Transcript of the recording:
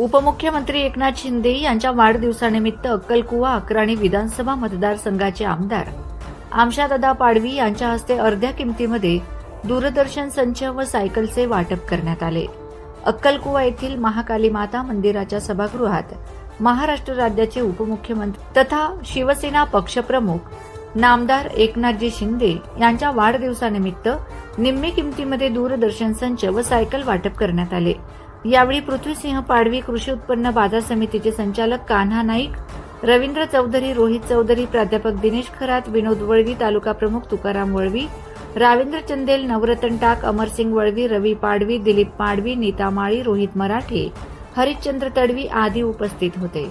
उपमुख्यमंत्री एकनाथ शिंदे यांच्या वाढदिवसानिमित्त अक्कलकुवा अक्राणी विधानसभा मतदारसंघाचे आमदार आमशादादा पाडवी यांच्या हस्ते अर्ध्या किमतीमध्ये दूरदर्शन संच व सायकलचे वाटप करण्यात आले। अक्कलकुवा येथील महाकाली माता मंदिराच्या सभागृहात महाराष्ट्र राज्याचे उपमुख्यमंत्री तथा शिवसेना पक्षप्रमुख नामदार एकनाथजी शिंदे यांच्या वाढदिवसानिमित्त निम्मे किमतीमध्ये दूरदर्शन संच व सायकल वाटप करण्यात आले। यावेळी पृथ्वीसिंह पाडवी, कृषी उत्पन्न बाजार समितीचे संचालक कान्हा नाईक, रवींद्र चौधरी, रोहित चौधरी, प्राध्यापक दिनेश खरात, विनोद वळवी, तालुका प्रमुख तुकाराम वळवी, राविंद्र चंदेल, नवरतन टाक, अमरसिंग वळवी, रवी पाडवी, दिलीप पाडवी, नीता माळी, रोहित मराठे, हरिश्चंद्र तडवी आदी उपस्थित होते।